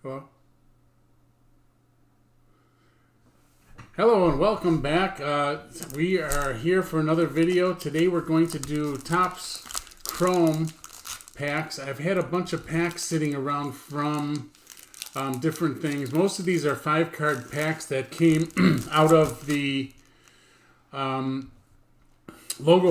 Hello. Hello and welcome back. We are here for another video. Today we're going to do Topps Chrome packs. I've had a bunch of packs sitting around from different things. Most of these are 5-card packs that came out of the Logo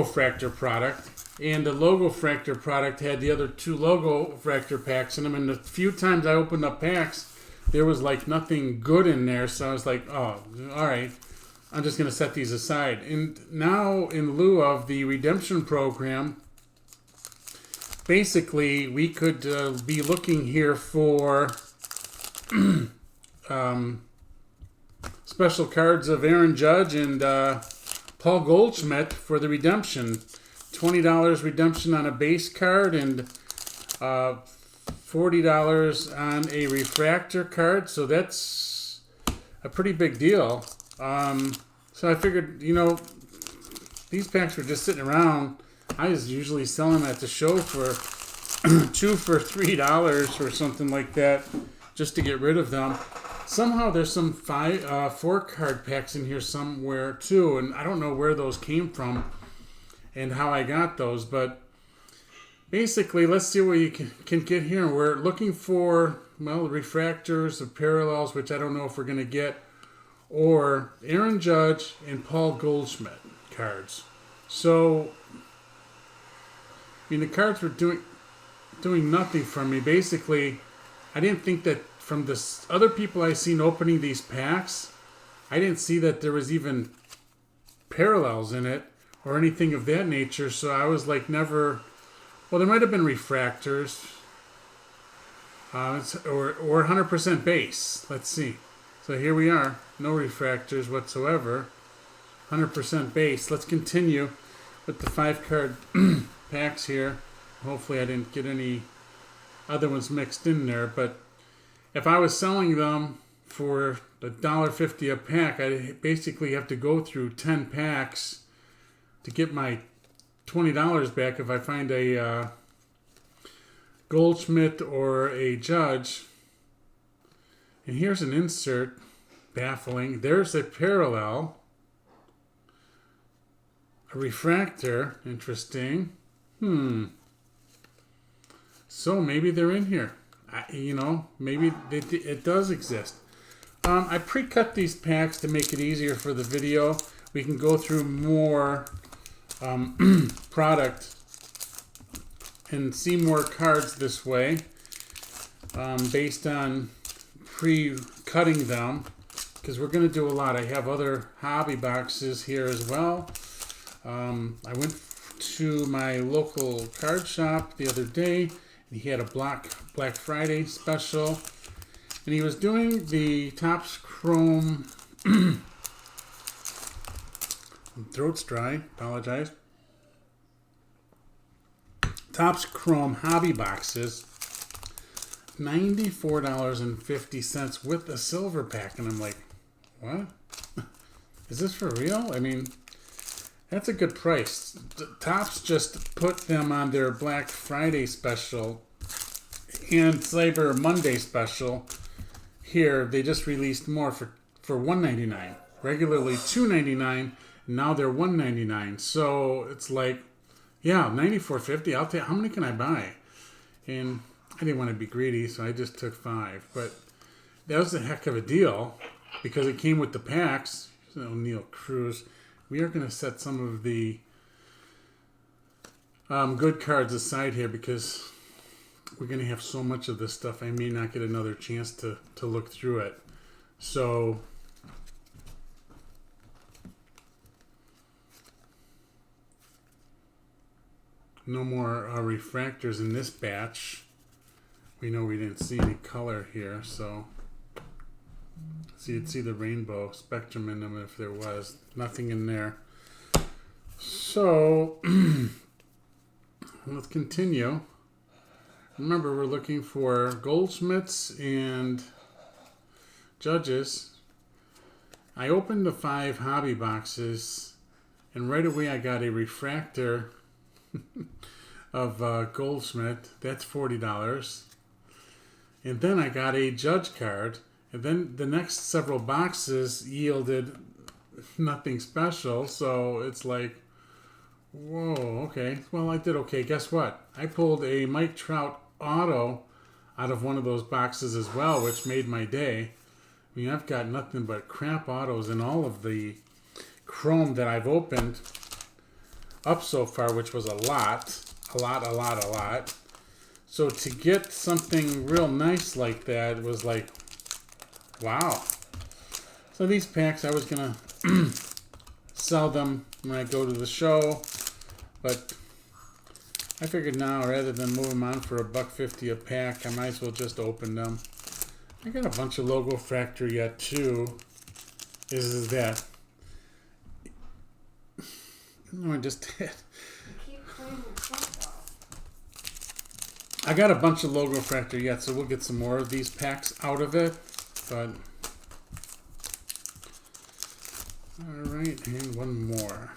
Fractor product. And the Logo Fractor product had the other 2 Logo Fractor packs in them. And the few times I opened up packs, there was like nothing good in there. So I was like, oh, all right, I'm just going to set these aside. And now, in lieu of the redemption program, basically we could be looking here for special cards of Aaron Judge and Paul Goldschmidt for the redemption. $20 redemption on a base card and $40 on a refractor card. So that's a pretty big deal. So I figured, you know, these packs were just sitting around. I was usually selling them at the show for 2 for $3 or something like that, just to get rid of them. Somehow there's some 4-card packs in here somewhere too, and I don't know where those came from and how I got those, but basically let's see what you can get here. We're looking for, well, refractors of parallels, which I don't know if we're going to get, or Aaron Judge and Paul Goldschmidt cards. So, I mean, the cards were doing nothing for me. Basically, I didn't think that from the other people I seen opening these packs, I didn't see that there was even parallels in it or anything of that nature. So I was like, never. Well, there might have been refractors, or 100% base. Let's see. So here we are, no refractors whatsoever, 100% base. Let's continue with the 5-card packs here. Hopefully I didn't get any other ones mixed in there, but if I was selling them for $1.50 a pack, I basically have to go through 10 packs to get my $20 back if I find a Goldschmidt or a Judge. And here's an insert. Baffling. There's a parallel. A refractor. Interesting. So maybe they're in here. Maybe it does exist. I pre-cut these packs to make it easier for the video. We can go through more product and see more cards this way, based on pre-cutting them, because we're going to do a lot. I have other hobby boxes here as well. I went to my local card shop the other day, and he had a Black Friday special, and he was doing the Topps Chrome throat's dry, apologize. Topps Chrome hobby boxes, $94.50 with a silver pack. And I'm like, what? Is this for real? I mean, that's a good price. Topps just put them on their Black Friday special and Cyber Monday special. Here, they just released more for $1.99. Regularly $2.99. Now they're $1.99. So it's like, yeah, $94.50. I'll take. How many can I buy? And I didn't want to be greedy, so I just took 5. But that was a heck of a deal because it came with the packs. O'Neal Cruz. We are going to set some of the good cards aside here because we're going to have so much of this stuff. I may not get another chance to look through it. So no more refractors in this batch. We know we didn't see any color here, so you'd see the rainbow spectrum in them if there was. Nothing in there. So let's continue. Remember, we're looking for Goldschmidts and Judges. I opened the 5 hobby boxes, and right away I got a refractor of Goldschmidt. That's $40. And then I got a judge card. And then the next several boxes yielded nothing special. So it's like, whoa, okay. Well, I did okay. Guess what? I pulled a Mike Trout auto out of one of those boxes as well, which made my day. I mean, I've got nothing but crap autos in all of the Chrome that I've opened up so far, which was a lot. So to get something real nice like that was like, wow. So these packs, I was going to sell them when I go to the show, but I figured now, rather than move them on for $1.50 a pack, I might as well just open them. I got a bunch of Logo Fractor yet too. Is that? No, I just did. I got a bunch of Logo Fractor yet, so we'll get some more of these packs out of it. But alright, and one more.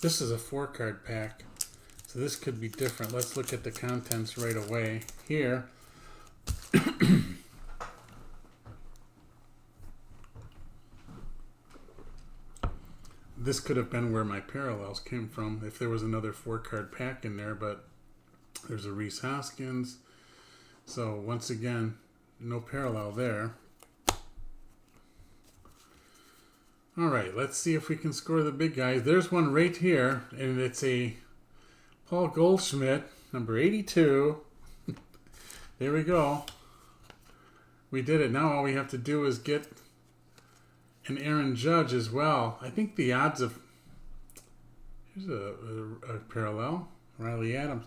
This is a 4-card pack, so this could be different. Let's look at the contents right away here. This could have been where my parallels came from if there was another 4-card pack in there, but there's a Rhys Hoskins. So once again, no parallel there. All right, let's see if we can score the big guys. There's one right here, and it's a Paul Goldschmidt, number 82. There we go. We did it. Now all we have to do is get an Aaron Judge as well. I think the odds of... Here's a parallel. Riley Adams.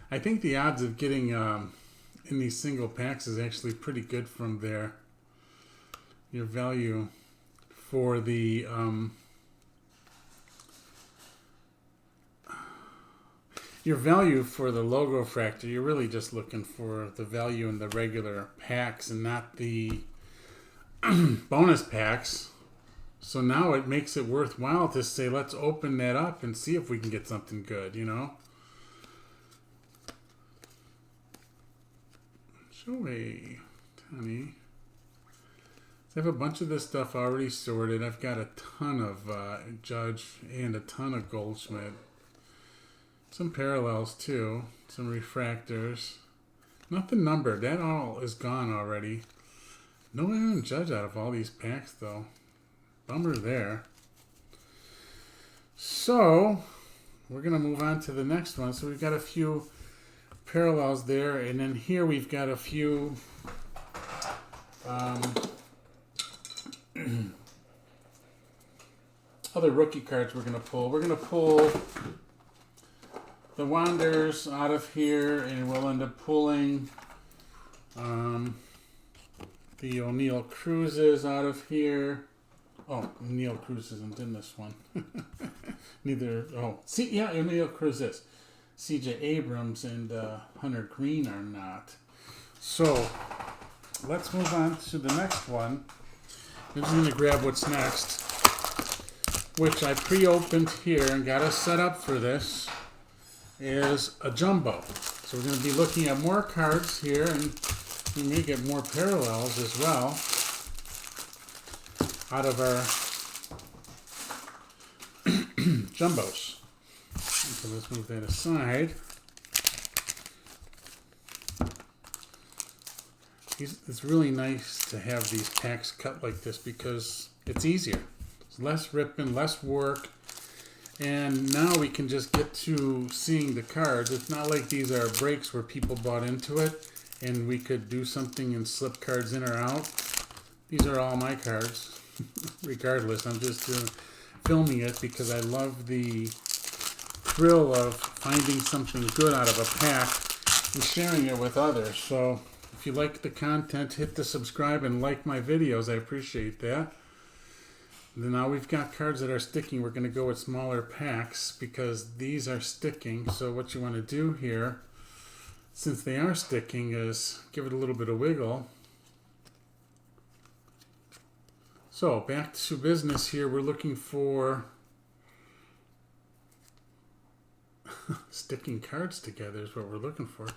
I think the odds of getting in these single packs is actually pretty good from there. Your value for the... your value for the Logo Fractor, you're really just looking for the value in the regular packs and not the bonus packs. So now it makes it worthwhile to say, let's open that up and see if we can get something good, you know? Show a Tony. I have a bunch of this stuff already sorted. I've got a ton of Judge and a ton of Goldschmidt. Some parallels too. Some refractors. Nothing numbered. That all is gone already. No Aaron Judge out of all these packs though. Bummer there. So, we're going to move on to the next one. So we've got a few parallels there. And then here we've got a few other rookie cards we're going to pull. We're going to pull the Wanderers out of here, and we'll end up pulling the O'Neill Cruzes out of here. Oh, O'Neill Cruz isn't in this one. Neither. Oh, see, yeah, O'Neill Cruz is. C.J. Abrams and Hunter Green are not. So let's move on to the next one. I'm just going to grab what's next, which I pre-opened here and got us set up for this, is a jumbo. So we're going to be looking at more cards here, and we may get more parallels as well out of our jumbos. So let's move that aside. It's really nice to have these packs cut like this because it's easier. It's less ripping, less work, and now we can just get to seeing the cards. It's not like these are breaks where people bought into it and we could do something and slip cards in or out. These are all my cards. Regardless, I'm just filming it because I love the thrill of finding something good out of a pack and sharing it with others. So if you like the content, hit the subscribe and like my videos. I appreciate that. And now we've got cards that are sticking. We're going to go with smaller packs because these are sticking. So what you want to do here, since they are sticking, is give it a little bit of wiggle. So back to business here. We're looking for sticking cards together is what we're looking for.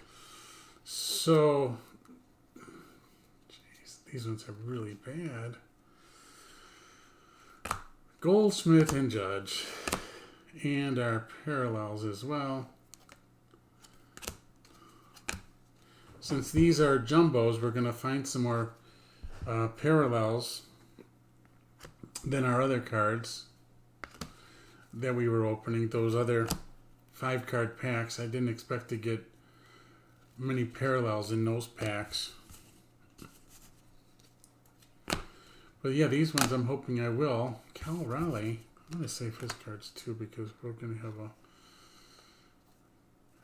So these ones are really bad. Goldschmidt and Judge. And our parallels as well. Since these are jumbos, we're going to find some more parallels than our other cards that we were opening. Those other 5-card packs, I didn't expect to get many parallels in those packs. But yeah, these ones I'm hoping I will. Cal Raleigh, I'm going to save his cards too because we're going to have a...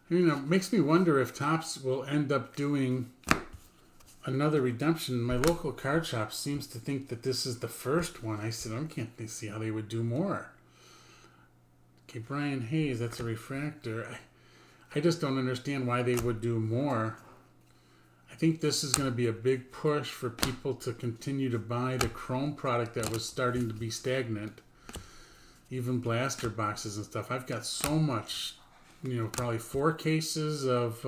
You know, it makes me wonder if Topps will end up doing another redemption. My local card shop seems to think that this is the first one. I said, I can't see how they would do more. Okay, Brian Hayes, that's a refractor. I just don't understand why they would do more. I think this is going to be a big push for people to continue to buy the chrome product that was starting to be stagnant. Even blaster boxes and stuff. I've got so much, you know, probably 4 cases of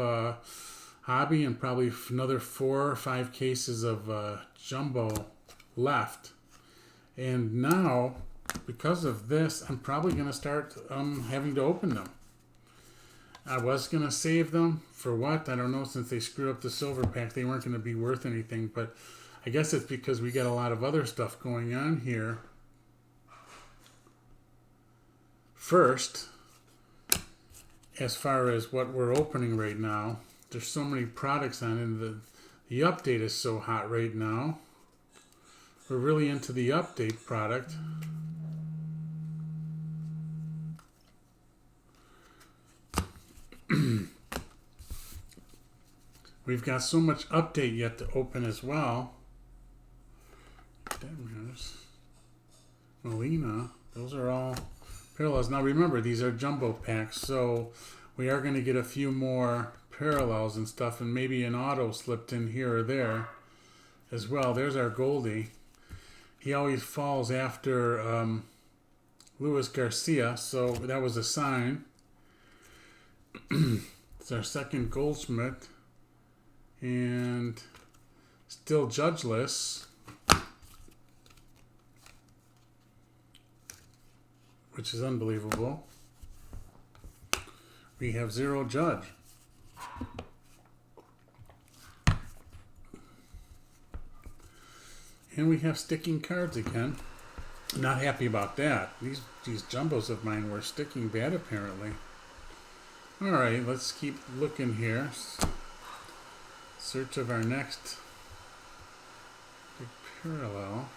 hobby and probably another 4 or 5 cases of jumbo left. And now, because of this, I'm probably going to start having to open them. I was going to save them for what? I don't know, since they screwed up the silver pack, they weren't going to be worth anything. But I guess it's because we got a lot of other stuff going on here. First, as far as what we're opening right now, there's so many products on it, and the update is so hot right now. We're really into the update product. We've got so much update yet to open as well. Molina, those are all parallels. Now remember, these are jumbo packs, so we are going to get a few more parallels and stuff, and maybe an auto slipped in here or there as well. There's our Goldie. He always falls after Luis Garcia, so that was a sign. It's our second Goldschmidt, and still judgeless, which is unbelievable. We have 0 Judge. And we have sticking cards again. Not happy about that. These jumbos of mine were sticking bad apparently. Alright, let's keep looking here. Search of our next big parallel.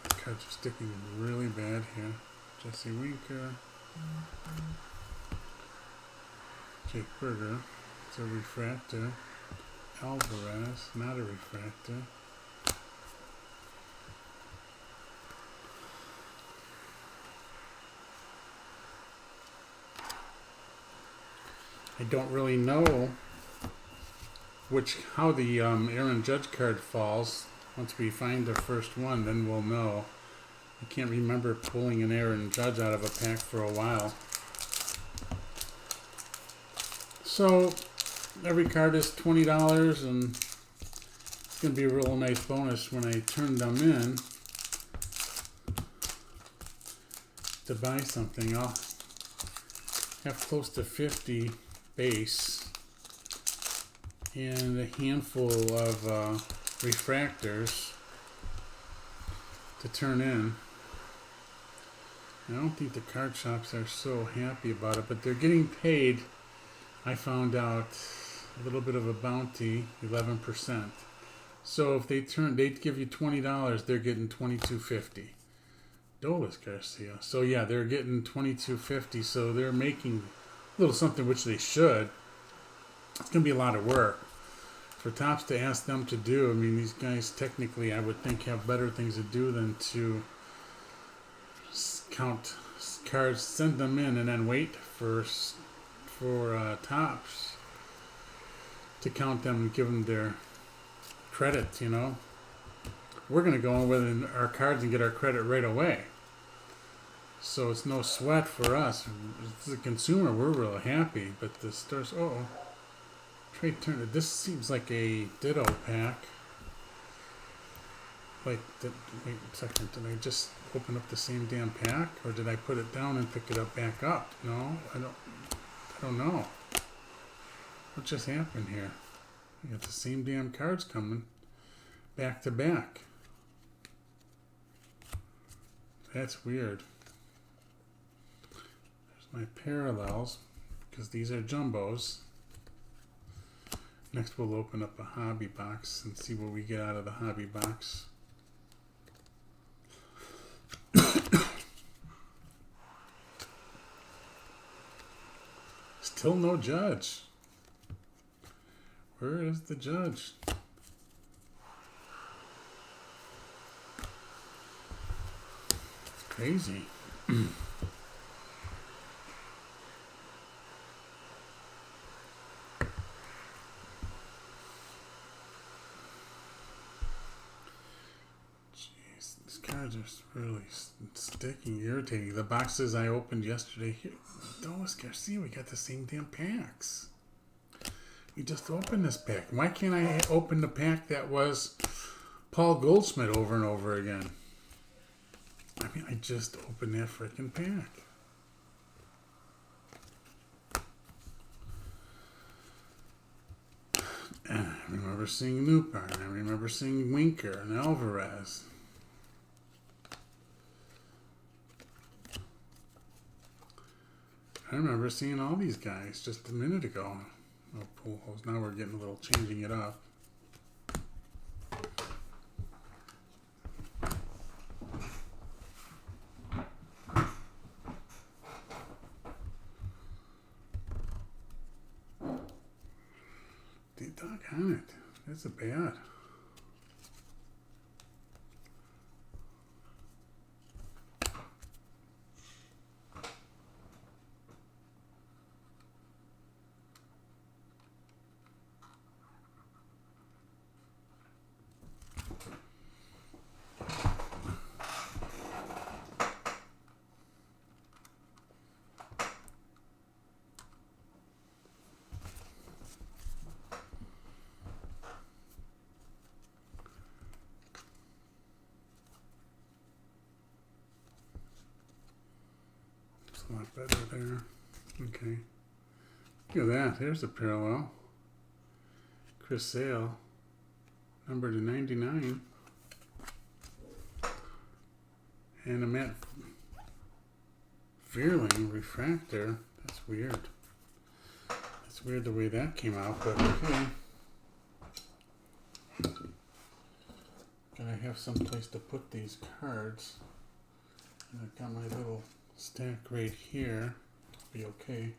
Cards are sticking really bad here. Jesse Winker. Jake Berger. It's a refractor. Alvarez, not a refractor. I don't really know how the Aaron Judge card falls. Once we find the first one, then we'll know. I can't remember pulling an Aaron Judge out of a pack for a while. So every card is $20, and it's going to be a real nice bonus when I turn them in to buy something. I'll have close to 50 base and a handful of refractors to turn in. I don't think the card shops are so happy about it, but they're getting paid. I found out a little bit of a bounty, 11%. So if they'd give you $20, they're getting $22.50. Dolis Garcia. So yeah, they're getting $22.50. So they're making a little something, which they should. It's going to be a lot of work for Topps to ask them to do. I mean, these guys technically, I would think, have better things to do than to count cards, send them in, and then wait for Topps to count them and give them their credit. You know, we're going to go in with our cards and get our credit right away. So it's no sweat for us. As a consumer, we're real happy. But the stores, trade turn. This seems like a ditto pack. Wait a second. Did I just open up the same damn pack, or did I put it down and pick it up back up? No, I don't know. What just happened here? We got the same damn cards coming back to back. That's weird. There's my parallels, because these are jumbos. Next we'll open up a hobby box and see what we get out of the hobby box. Still no judge. Where is the judge? It's crazy. Jeez, these cards are really sticky, irritating. The boxes I opened yesterday, those guys, see, we got the same damn packs. We just opened this pack. Why can't I open the pack that was Paul Goldschmidt over and over again? I mean, I just opened that freaking pack. And I remember seeing Lupin. I remember seeing Winker and Alvarez. I remember seeing all these guys just a minute ago. Oh, pool holes. Now we're getting a little changing it up. Doggone it. That's a bad. A lot better there. Okay. Look at that. There's a parallel. Chris Sale. Number to 99. And a Matt Vierling refractor. That's weird. That's weird the way that came out, but okay. Gotta have some place to put these cards. And I've got my little stack right here. Be okay.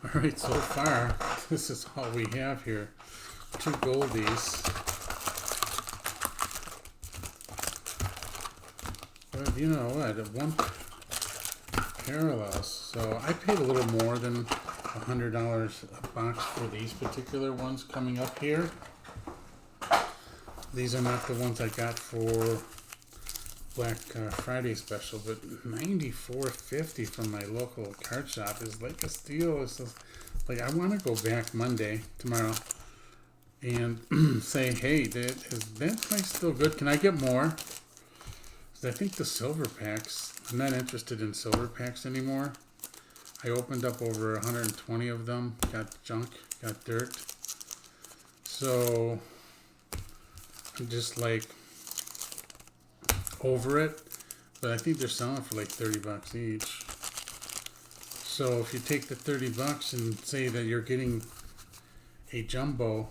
Alright, so far, this is all we have here. 2 goldies. But you know what? One parallels. So I paid a little more than $100 a box for these particular ones coming up here. These are not the ones I got for Black Friday special, but $94.50 from my local card shop is like a steal. It's just, like, I want to go back tomorrow, and say, hey, is that price still good? Can I get more? Because I think the silver packs, I'm not interested in silver packs anymore. I opened up over 120 of them, got junk, got dirt. So I'm just like over it, but I think they're selling for like 30 bucks each. So if you take the 30 bucks and say that you're getting a jumbo,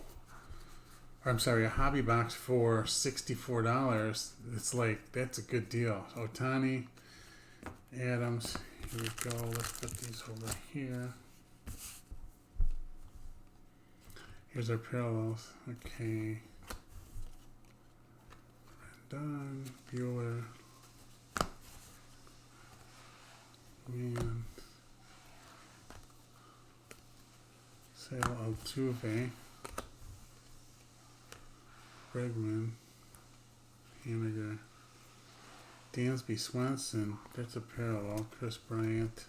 or I'm sorry, a hobby box for $64, it's like, that's a good deal. Ohtani, Adams, here we go. Let's put these over here. Here's our parallels. Okay. Done. Bueller. And Sale Altuve, Bregman, Haniger, Dansby Swenson, that's a parallel, Chris Bryant.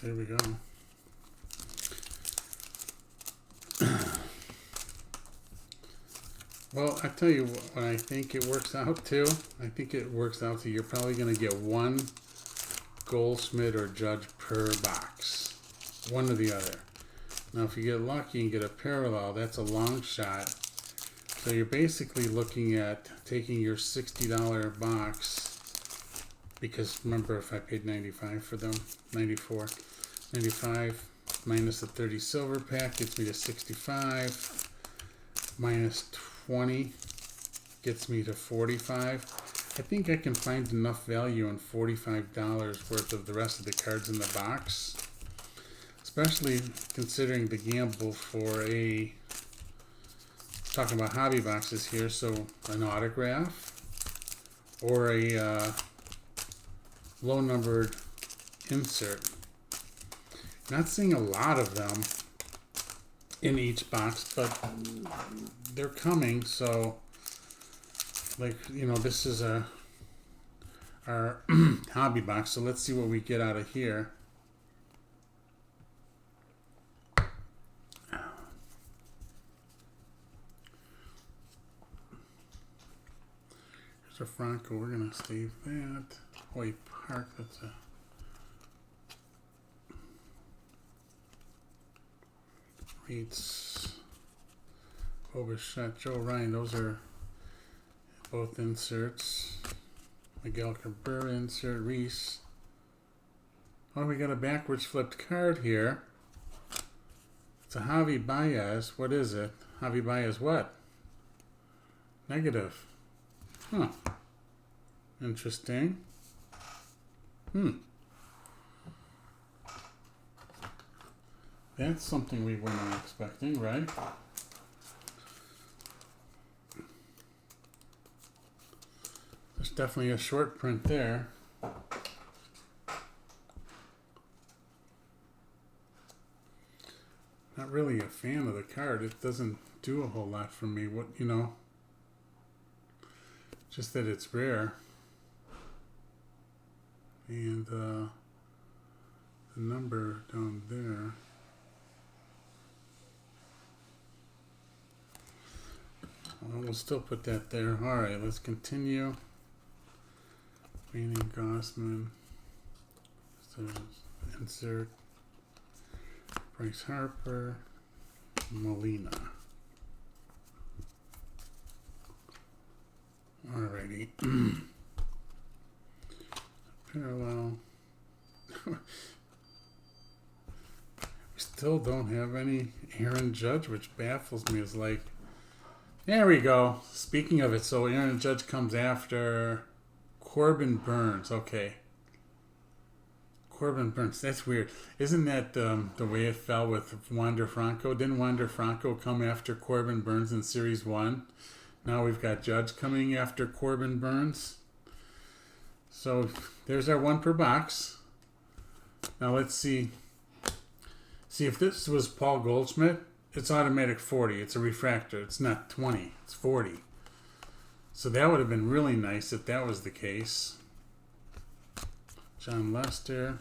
There we go. Well, I tell you what I think it works out to. I think it works out to you're probably going to get one Goldschmidt or Judge per box. One or the other. Now, if you get lucky and get a parallel, that's a long shot. So you're basically looking at taking your $60 box, because remember, if I paid $95 for them, $94, $95 minus the 30 silver pack gets me to $65, minus 20 gets me to $45. I think I can find enough value in $45 worth of the rest of the cards in the box, especially considering the gamble for a, talking about hobby boxes here, so an autograph or a low numbered insert. Not seeing a lot of them in each box, but they're coming. So, like, you know, this is our hobby box. So let's see what we get out of here. Here's a Franco. We're gonna save that. Hoy Park. That's a Reeds, Bobichette, Joe Ryan, those are both inserts. Miguel Cabrera insert, Reese. Oh, we got a backwards flipped card here. It's a Javi Baez. What is it? Javi Baez what? Negative. Huh. Interesting. That's something we weren't expecting, right? There's definitely a short print there. Not really a fan of the card. It doesn't do a whole lot for me. What, you know, just that it's rare. And the number down there. We'll still put that there. All right, let's continue. Manning, Gossman. So insert. Bryce Harper. Molina. Alrighty. Parallel. We still don't have any Aaron Judge, which baffles me. Is like, there we go. Speaking of it, so Aaron Judge comes after Corbin Burns. Okay. Corbin Burns. That's weird. Isn't that the way it fell with Wander Franco? Didn't Wander Franco come after Corbin Burns in Series 1? Now we've got Judge coming after Corbin Burns. So there's our one per box. Now let's see. See, if this was Paul Goldschmidt, it's automatic 40. It's a refractor. It's not 20. It's 40. So that would have been really nice if that was the case. John Lester.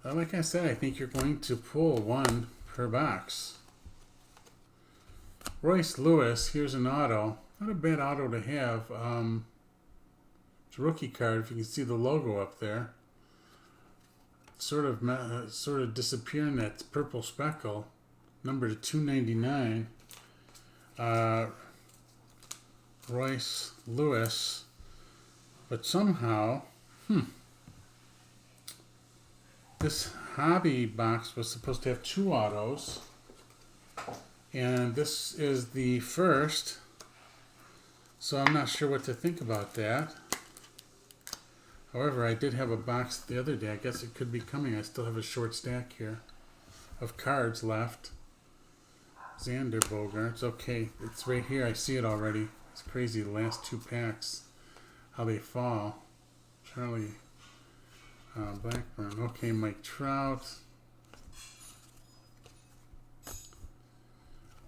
Like I said, I think you're going to pull one per box. Royce Lewis. Here's an auto. Not a bad auto to have. It's a rookie card. If you can see the logo up there. Sort of disappearing that purple speckle, number to 299. Royce Lewis, but somehow, this hobby box was supposed to have two autos, and this is the first. So I'm not sure what to think about that. However, I did have a box the other day. I guess it could be coming. I still have a short stack here of cards left. Xander Bogaerts. Okay, it's right here. I see it already. It's crazy. The last two packs, how they fall. Charlie Blackburn. Okay, Mike Trout.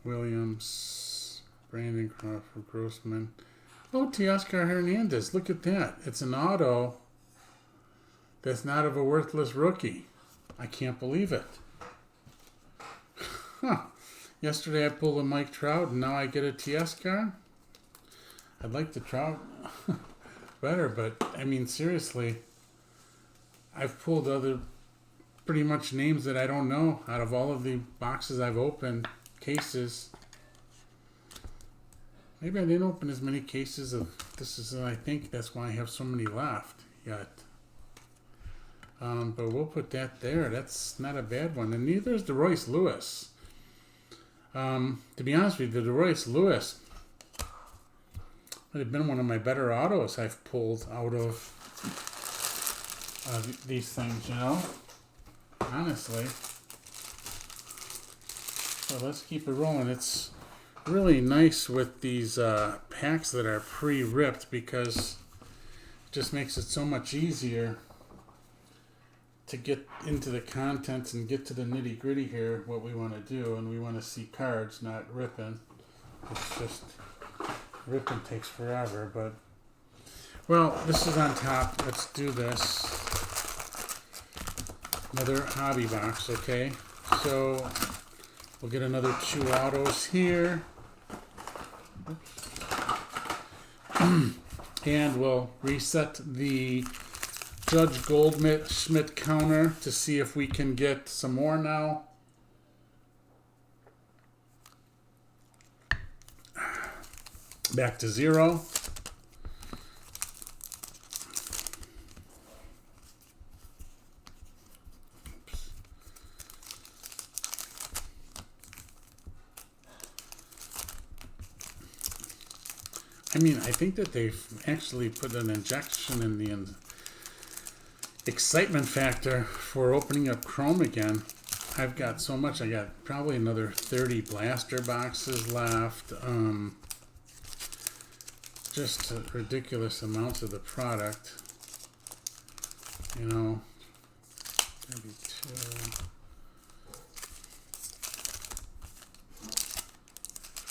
Williams. Brandon Crawford. Grossman. Oh, Teoscar Hernandez. Look at that. It's an auto that's not of a worthless rookie. I can't believe it. Huh. Yesterday I pulled a Mike Trout, and now I get a Teoscar. I'd like the Trout better, but I mean, seriously, I've pulled other pretty much names that I don't know out of all of the boxes I've opened, cases. Maybe I didn't open as many cases of this as I think. That's why I have so many left yet. But we'll put that there. That's not a bad one. And neither is DeRoyce Lewis. To be honest with you, the DeRoyce Lewis would have been one of my better autos I've pulled out of these things, you know, honestly. So let's keep it rolling. It's really nice with these packs that are pre-ripped because it just makes it so much easier to get into the contents and get to the nitty gritty here, what we want to do, and we want to see cards, not ripping. It's just, ripping takes forever, but, well, this is on top. Let's do this. Another hobby box, okay? So, we'll get another 2 autos here. And we'll reset the Judge Goldschmidt counter to see if we can get some more now. Back to 0. I mean, I think that they've actually put an injection in the excitement factor for opening up Chrome again. I've got so much. I got probably another 30 blaster boxes left. Just ridiculous amounts of the product. You know, 32,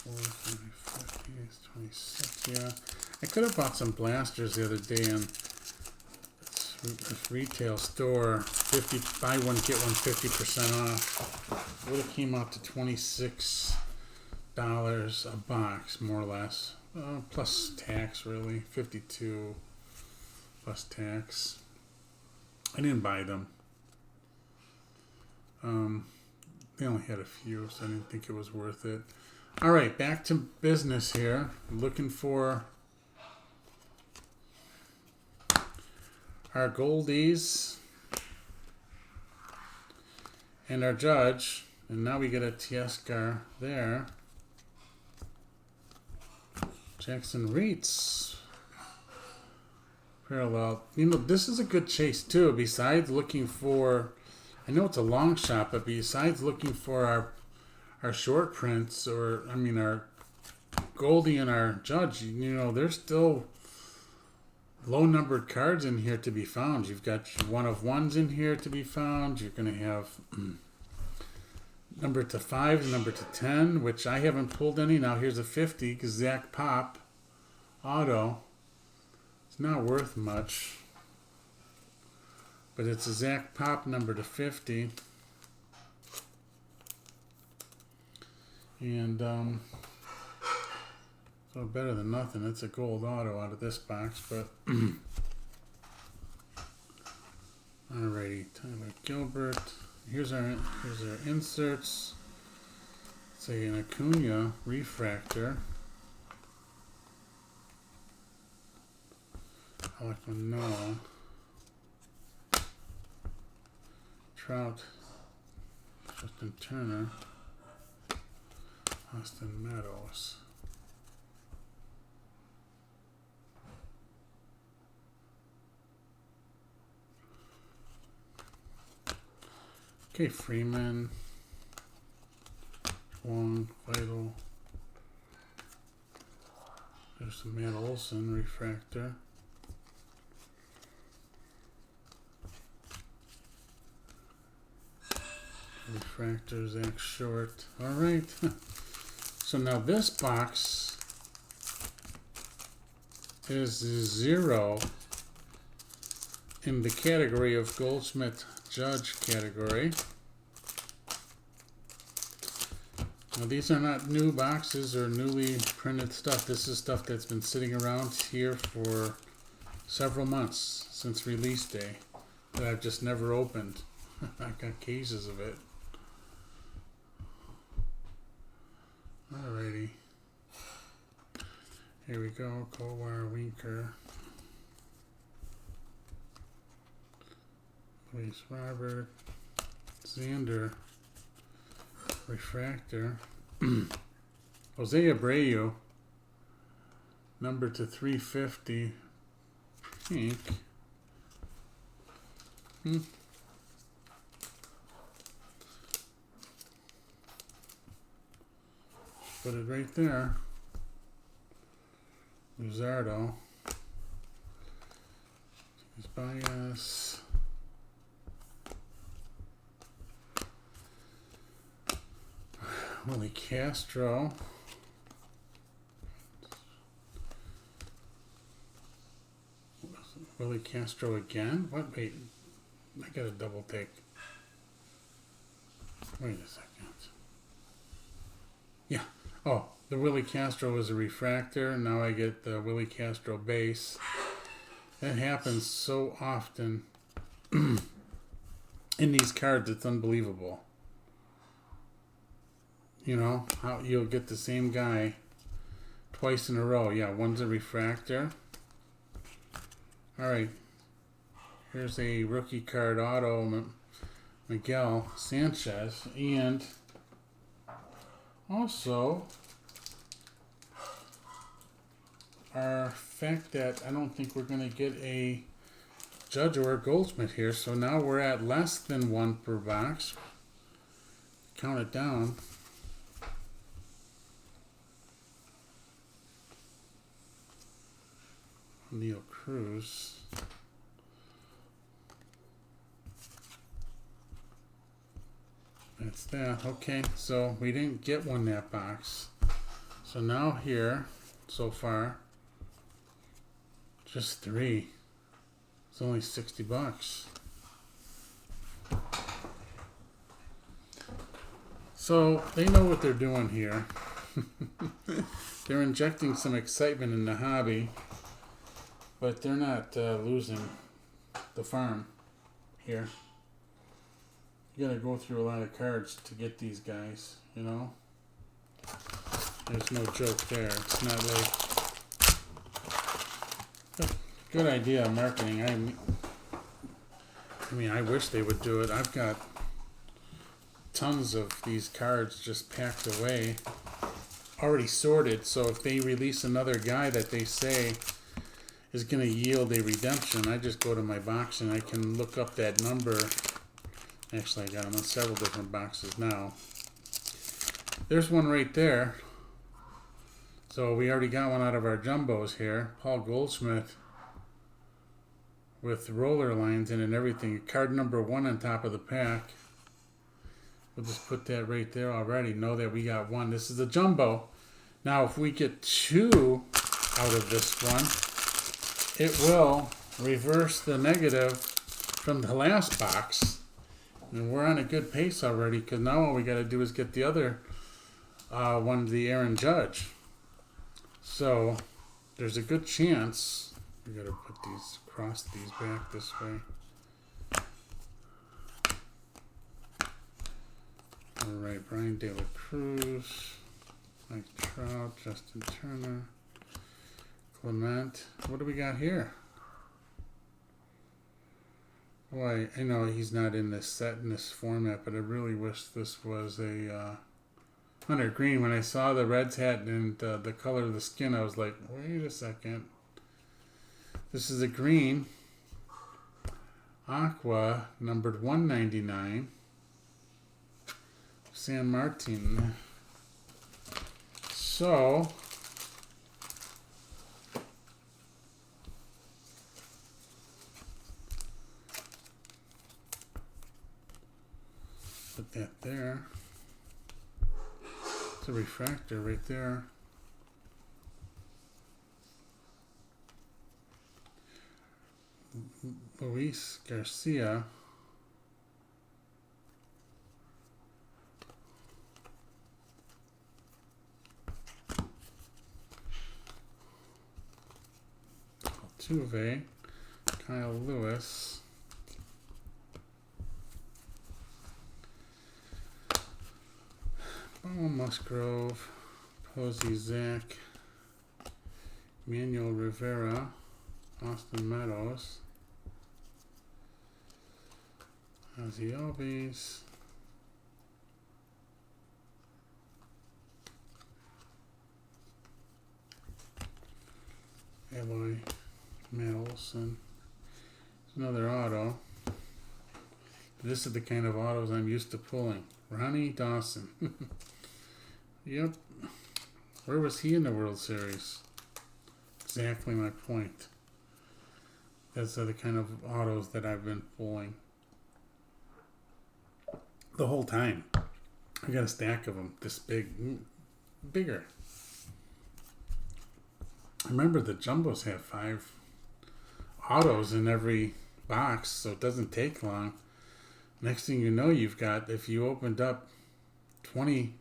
40, 50, 26. Yeah, I could have bought some blasters the other day in this retail store. 50 buy one get one 50% off. It would have came out to $26 a box, more or less. Plus tax, really. 52 plus tax. I didn't buy them. They only had a few, so I didn't think it was worth it. All right, back to business here. Looking for our Goldies and our Judge. And now we get a Teoscar there. Jackson Reitz. Parallel. You know, this is a good chase too. Besides looking for, I know it's a long shot, but besides looking for our short prints, or I mean our Goldie and our Judge, you know, there's still low numbered cards in here to be found. You've got 1 of 1s in here to be found. You're going to have number to 5, number to 10, which I haven't pulled any. Now here's a 50 because Zach Pop auto. It's not worth much, but it's a Zach Pop number to 50. And so better than nothing. It's a gold auto out of this box, but alrighty, Tyler Gilbert. Here's our inserts. Say an Acuna refractor. Alec Manoah. Trout. Justin Turner. Austin Meadows. Okay, Freeman, Wong, Vital. There's some Matt Olson refractor. Refractor, Zach Short. All right. So now this box is 0 in the category of Goldschmidt Judge category. Now these are not new boxes or newly printed stuff. This is stuff that's been sitting around here for several months since release day that I've just never opened. I've got cases of it. Alrighty. Here we go. Colwire, Winker. Luis Robert. Xander. Refractor. Jose Abreu. Number to 350. Pink. Put it right there. Luzardo. His bias. Willie Castro. Willie Castro again? What? Wait. I got a double take. Wait a second. Yeah. Oh, the Willie Castro is a refractor. Now I get the Willie Castro base. That happens so often in these cards. It's unbelievable. You know, how you'll get the same guy twice in a row. Yeah, one's a refractor. All right. Here's a rookie card auto, Miguel Sanchez. And also, our fact that I don't think we're going to get a Judge or a Goldschmidt here. So now we're at less than 1 per box. Count it down. Neil Cruz. That's that. Okay, so we didn't get one that box. So now here, so far, just 3. It's only $60. So they know what they're doing here. They're injecting some excitement in the hobby, but they're not losing the farm here. You gotta go through a lot of cards to get these guys, you know? There's no joke there. It's not like... Good idea, marketing. I mean, I wish they would do it. I've got tons of these cards just packed away, already sorted, so if they release another guy that they say is going to yield a redemption, I just go to my box and I can look up that number. Actually, I got them on several different boxes now. There's one right there. So we already got one out of our jumbos here. Paul Goldschmidt with roller lines in it and everything. Card number 1 on top of the pack. We'll just put that right there already. Know that we got 1. This is a jumbo. Now, if we get 2 out of this one, it will reverse the negative from the last box. And we're on a good pace already, because now all we got to do is get the other one, the Aaron Judge. So there's a good chance. We got to put these, cross these back this way. All right, Brian De La Cruz, Mike Trout, Justin Turner, Clement. What do we got here? Boy, I know he's not in this set in this format, but I really wish this was a Hunter Green. When I saw the Reds hat and the color of the skin, I was like, wait a second. This is a green, aqua, numbered 199. San Martin. So put that there. It's a refractor right there. Luis Garcia. Altuve. Kyle Lewis. Musgrove. Posey Zach. Manuel Rivera. Austin Meadows. Ozzy Albies. Eloy Matt Olson. There's another auto. This is the kind of autos I'm used to pulling. Ronnie Dawson. Yep. Where was he in the World Series? Exactly my point. Those are the kind of autos that I've been pulling the whole time. I got a stack of them this big, bigger. I remember the jumbos have 5 autos in every box, so it doesn't take long. Next thing you know, you've got, if you opened up 20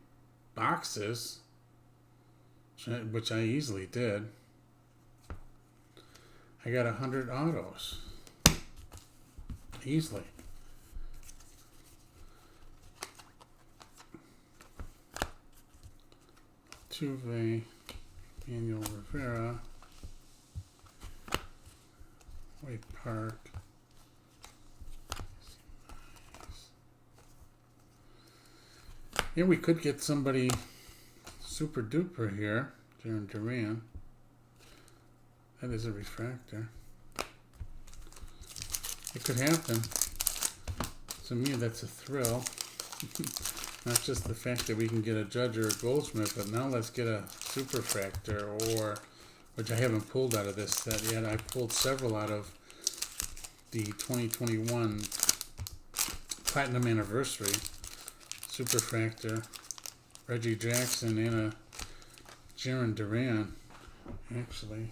boxes, which I easily did, I got 100 autos. Easily. Altuve, Manuel Rivera, Wade Park. Yeah, we could get somebody super duper here. Jaron Duran. That is a refractor. It could happen. To me, that's a thrill. Not just the fact that we can get a Judge or a Goldschmidt, but now let's get a superfractor, or, which I haven't pulled out of this set yet. I pulled several out of the 2021 Platinum Anniversary superfractor. Reggie Jackson and a Jaron Duran, actually.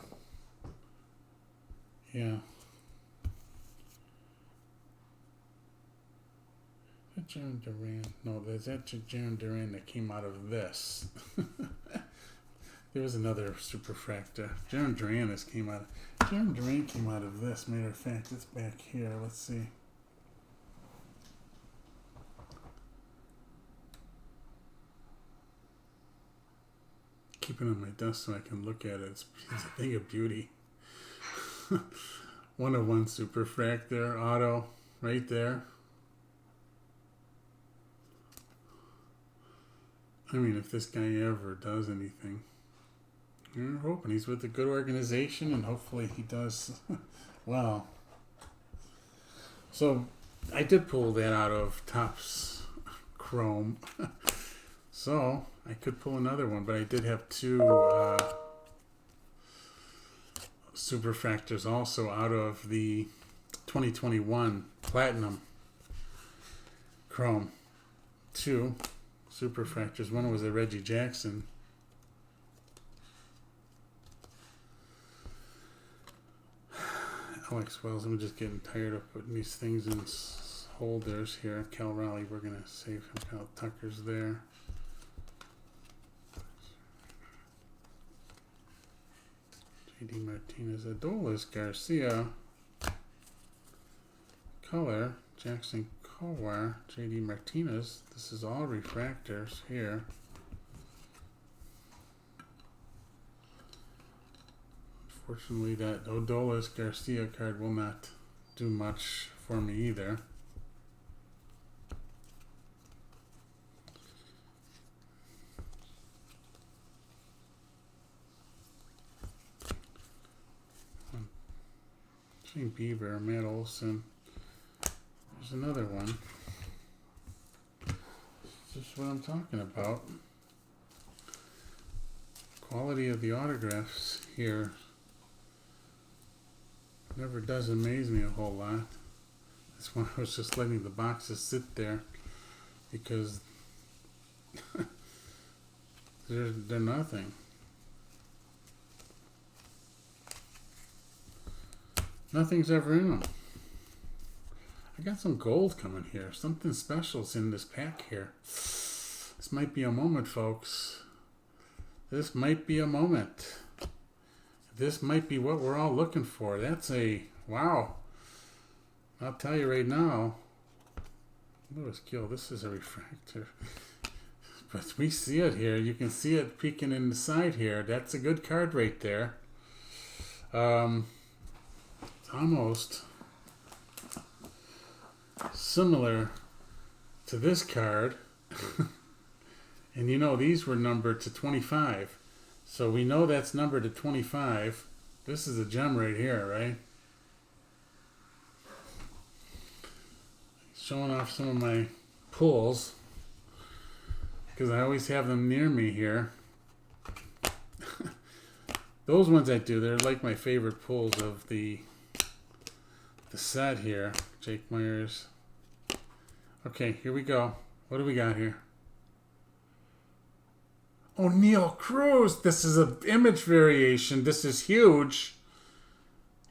Yeah. That Jaron Duran. No, there's that Jaron Duran that came out of this. There was another superfractor. Jaron Duran came out of this. Matter of fact, it's back here. Let's see. Keeping on my desk so I can look at it. It's a thing of beauty. 101 superfractor auto right there. I mean, if this guy ever does anything, I'm hoping he's with a good organization, and hopefully he does well. So I did pull that out of Topps Chrome. So I could pull another one, but I did have 2 superfractors also out of the 2021 Platinum Chrome. 2 superfractors. One was a Reggie Jackson. Alex Wells. I'm just getting tired of putting these things in holders here. Cal Raleigh, we're going to save him. Cal Tucker's there. J.D. Martinez. Adolis Garcia. Color. Jackson Kowar. J.D. Martinez. This is all refractors here. Unfortunately, that Adolis Garcia card will not do much for me either. Shane Bieber, Matt Olson. There's another one. This is what I'm talking about. Quality of the autographs here never does amaze me a whole lot. That's why I was just letting the boxes sit there, because they're nothing. Nothing's ever in them. I got some gold coming here. Something special's in this pack here. This might be a moment, folks. This might be a moment. This might be what we're all looking for. That's a wow. I'll tell you right now. Lewis Gill, this is a refractor. But we see it here. You can see it peeking in the side here. That's a good card right there. It's almost similar to this card. And you know, these were numbered to 25. So we know that's numbered to 25. This is a gem right here, right? Showing off some of my pulls, because I always have them near me here. Those ones I do, they're like my favorite pulls of the set here. Jake Myers. Okay, here we go. What do we got here? O'Neal Cruz. This is an image variation. This is huge.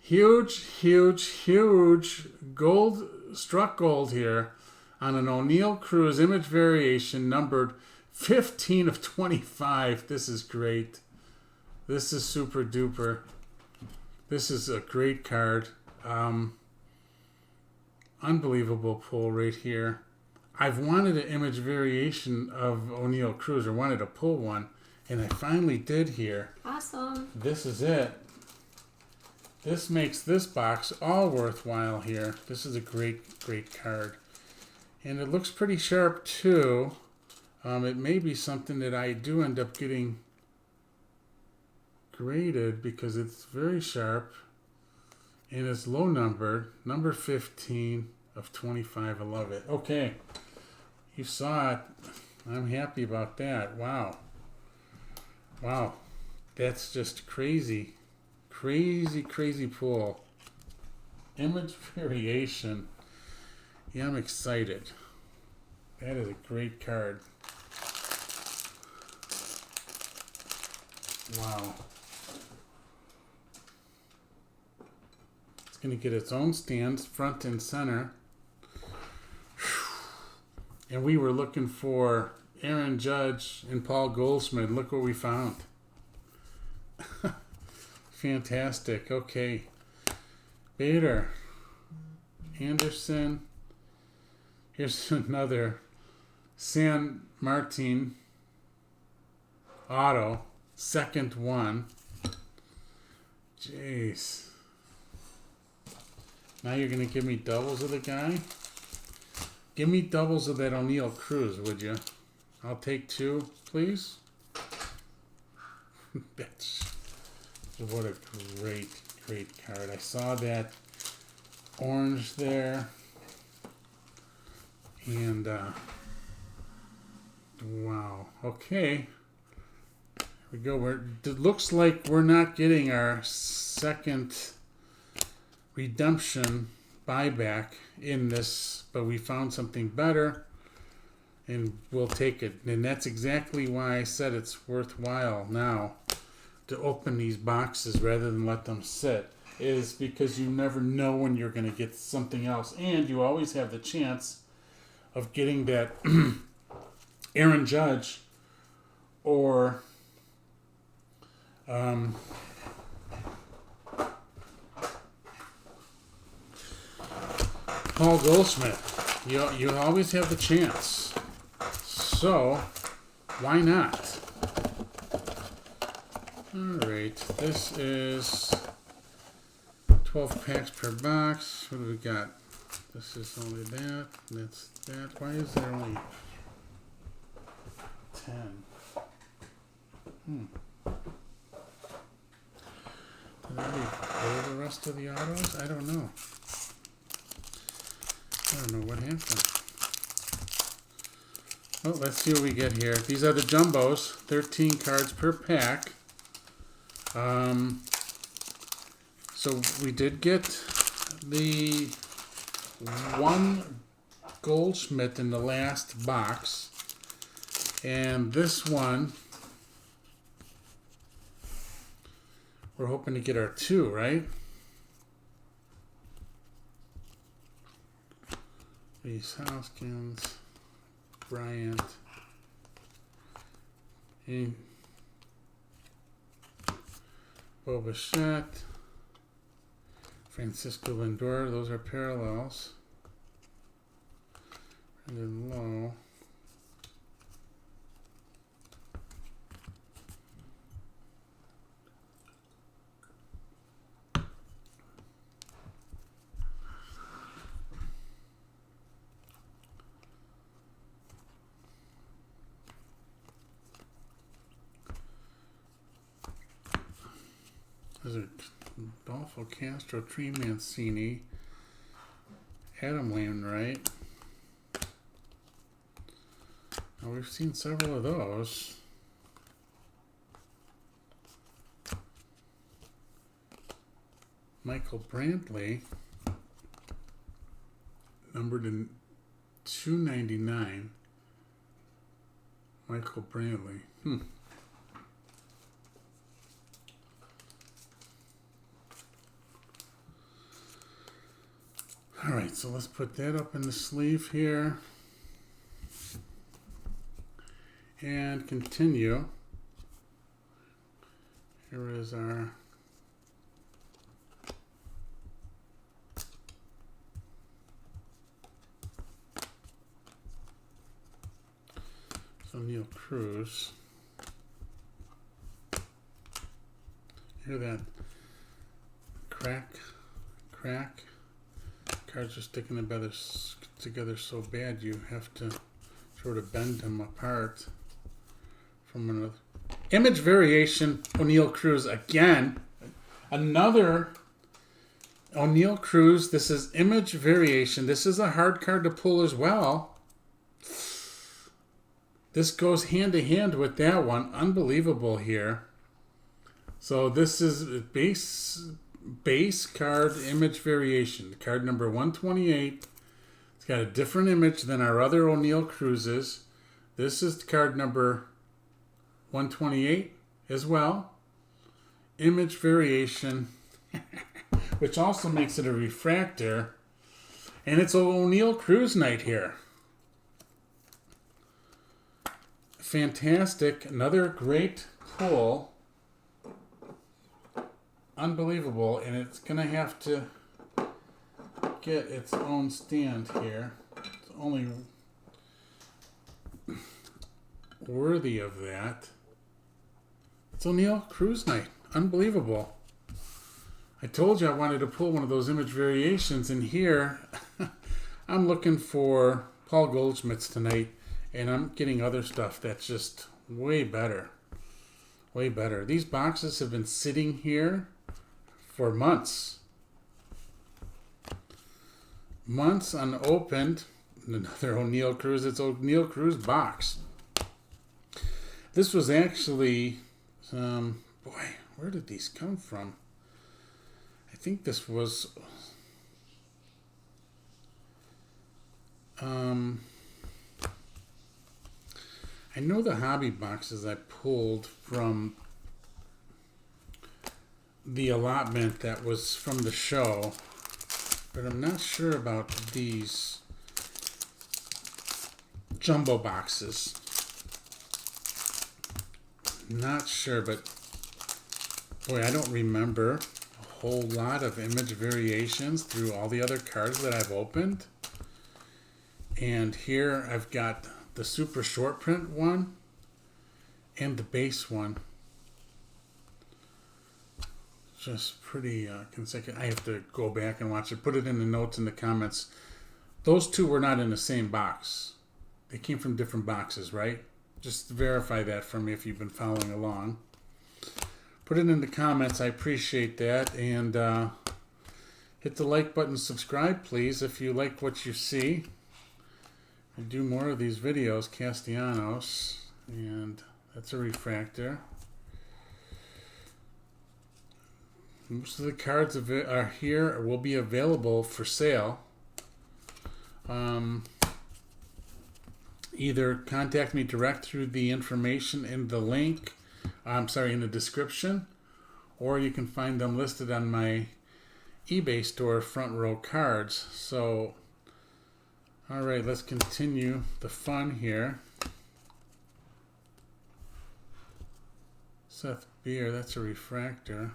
Huge, huge, huge. Gold, struck gold here on an O'Neal Cruz image variation numbered 15 of 25. This is great. This is super duper. This is a great card. Unbelievable pull right here. I've wanted an image variation of O'Neal Cruz, or wanted to pull one, and I finally did here. Awesome. This is it. This makes this box all worthwhile here. This is a great, great card. And it looks pretty sharp too. It may be something that I do end up getting graded, because it's very sharp and it's low numbered. Number 15 of 25. I love it. Okay. You saw it. I'm happy about that. Wow. Wow. That's just crazy. Crazy, crazy pull. Image variation. Yeah, I'm excited. That is a great card. Wow. It's going to get its own stands, front and center. And we were looking for Aaron Judge and Paul Goldschmidt. Look what we found. Fantastic. Okay. Bader. Anderson. Here's another San Martin auto. Second one. Jeez. Now you're going to give me doubles of the guy? Give me doubles of that O'Neal Cruz, would you? I'll take two, please. What a great, great card. I saw that orange there. And, wow. Okay. Here we go. It looks like we're not getting our second redemption buyback in this, but we found something better and we'll take it. And that's exactly why I said it's worthwhile now to open these boxes rather than let them sit, is because you never know when you're going to get something else, and you always have the chance of getting that Aaron Judge or Paul Goldschmidt. You always have the chance. So, why not? Alright, this is 12 packs per box. What do we got? This is only that. That's that. Why is there only 10? Did I already pull the rest of the autos? I don't know. I don't know what happened. Well, let's see what we get here. These are the jumbos, 13 cards per pack. So we did get the one Goldschmidt in the last box. And this one, we're hoping to get our two, right? Reese Hoskins, Bryant, and Bo Bichette, Francisco Lindor. Those are parallels. Brandon Lowe. Those are Adolfo Castro, Tree Mancini, Adam Wainwright. Now we've seen several of those. Michael Brantley, numbered in 299. Michael Brantley. Alright, so let's put that up in the sleeve here. And continue. Here is our Neil Cruz. Hear that crack, crack? Cards are sticking together so bad you have to sort of bend them apart from another. Image variation, O'Neal Cruz again. Another O'Neal Cruz. This is image variation. This is a hard card to pull as well. This goes hand to hand with that one. Unbelievable here. So this is base card image variation. Card number 128. It's got a different image than our other O'Neal Cruzes. This is card number 128 as well. Image variation, which also makes it a refractor. And it's O'Neal Cruz night here. Fantastic. Another great pull. Unbelievable. And it's going to have to get its own stand here. It's only worthy of that. It's O'Neal Cruz night. Unbelievable. I told you I wanted to pull one of those image variations, and here I'm looking for Paul Goldschmidt's tonight, and I'm getting other stuff that's just way better. Way better. These boxes have been sitting here for months. Months unopened. Another O'Neal Cruz. It's O'Neal Cruz box. This was actually, boy, where did these come from? I think this was, I know the hobby boxes I pulled from the allotment that was from the show, but I'm not sure about these jumbo boxes. Not sure, but boy, I don't remember a whole lot of image variations through all the other cards that I've opened. And here I've got the super short print one and the base one. Just pretty consecutive. I have to go back and watch it. Put it in the notes in the comments. Those two were not in the same box. They came from different boxes, right? Just verify that for me if you've been following along. Put it in the comments. I appreciate that. And hit the like button, subscribe, please, if you like what you see. I do more of these videos, Castellanos, and that's a refractor. Most of the cards are here, or will be available for sale. Either contact me direct through the information in the link, in the description, or you can find them listed on my eBay store, Front Row Cards. So, all right, let's continue the fun here. Seth Beer, that's a refractor.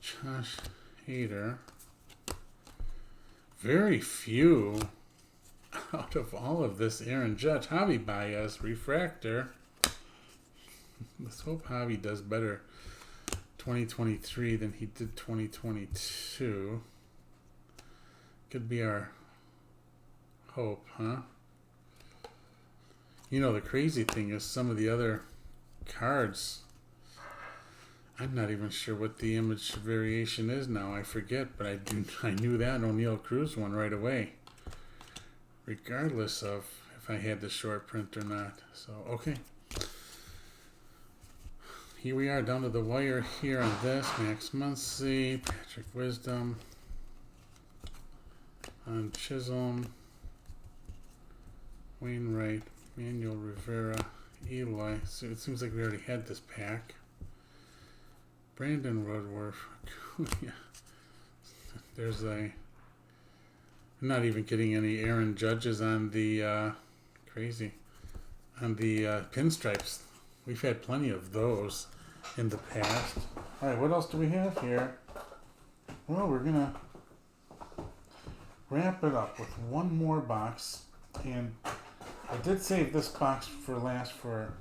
Josh Hader. Very few out of all of this. Aaron Judge, Javi Baez, refractor. Let's hope Javi does better 2023 than he did 2022. Could be our hope, huh? You know, the crazy thing is some of the other cards, I'm not even sure what the image variation is now. I forget, but I knew that O'Neal Cruz one right away, regardless of if I had the short print or not. So, okay. Here we are down to the wire here on this. Max Muncy, Patrick Wisdom, on Chisholm, Wainwright, Manuel Rivera, Eli. So it seems like we already had this pack. Brandon Woodworth. Yeah. There's I'm not even getting any Aaron Judges on the pinstripes. We've had plenty of those in the past. All right, what else do we have here? Well, we're gonna wrap it up with one more box, and I did save this box for last for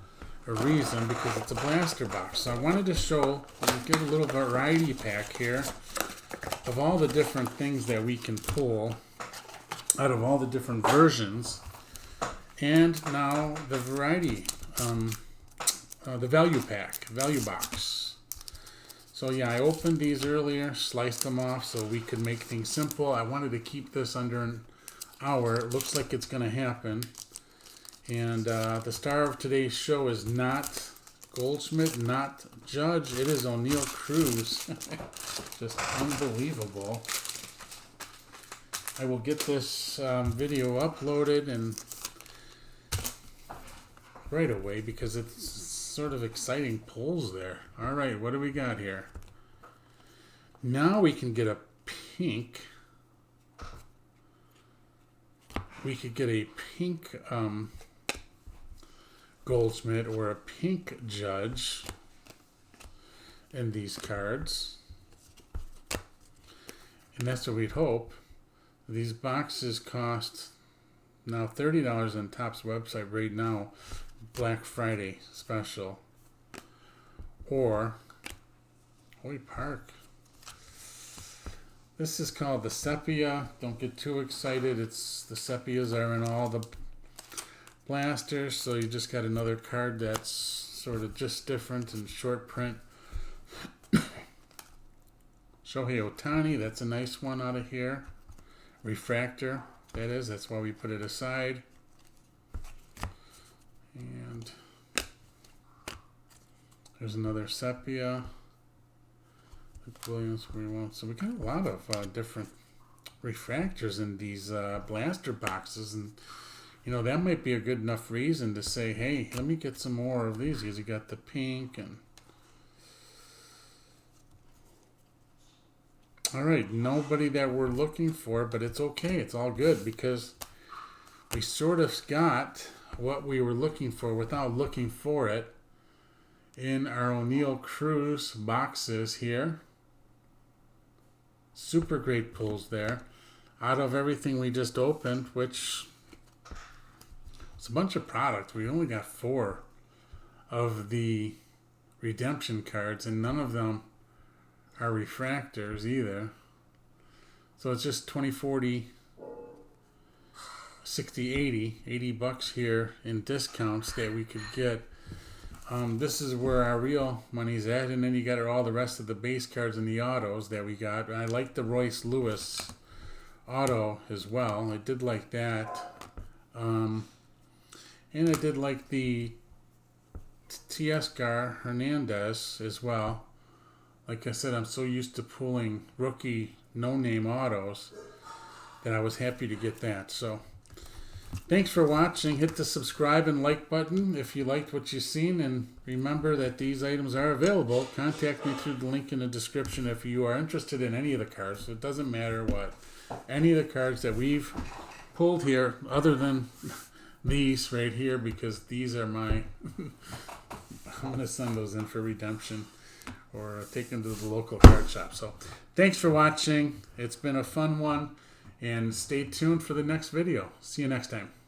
a reason, because it's a blaster box. So I wanted to show, get a little variety pack here of all the different things that we can pull out of all the different versions, and now the variety, the value pack, value box. So yeah, I opened these earlier, sliced them off so we could make things simple. I wanted to keep this under an hour. It looks like it's going to happen. And the star of today's show is not Goldschmidt, not Judge. It is O'Neal Cruz. Just unbelievable. I will get this video uploaded and right away, because it's sort of exciting pulls there. All right, what do we got here? Now we can get a pink. We could get a pink Goldschmidt or a pink Judge in these cards, and that's what we'd hope. These boxes cost now $30 on Topps website right now, Black Friday special, or Hoy Park. This is called the Sepia. Don't get too excited. It's the Sepias are in all the blasters, so you just got another card that's sort of just different and short print. Shohei Ohtani, that's a nice one out of here. Refractor, that is. That's why we put it aside. And there's another Sepia. Williams, so we got a lot of different refractors in these blaster boxes, and you know, that might be a good enough reason to say, hey, let me get some more of these, because you got the pink. And all right, nobody that we're looking for, but it's okay. It's all good, because we sort of got what we were looking for without looking for it in our O'Neal Cruz boxes here. Super great pulls there out of everything we just opened, which it's a bunch of product. We only got 4 of the redemption cards, and none of them are refractors either. So it's just 20, 40, 60, 80 bucks here in discounts that we could get This is where our real money's at, and then you got all the rest of the base cards and the autos that we got. And I like the Royce Lewis auto as well. I did like that. And I did like the Teoscar Hernandez as well. Like I said, I'm so used to pulling rookie no-name autos that I was happy to get that. So thanks for watching. Hit the subscribe and like button if you liked what you've seen. And remember that these items are available. Contact me through the link in the description if you are interested in any of the cards. It doesn't matter what. Any of the cards that we've pulled here, other than these right here, because these are my... I'm going to send those in for redemption or take them to the local card shop. So thanks for watching. It's been a fun one. And stay tuned for the next video. See you next time.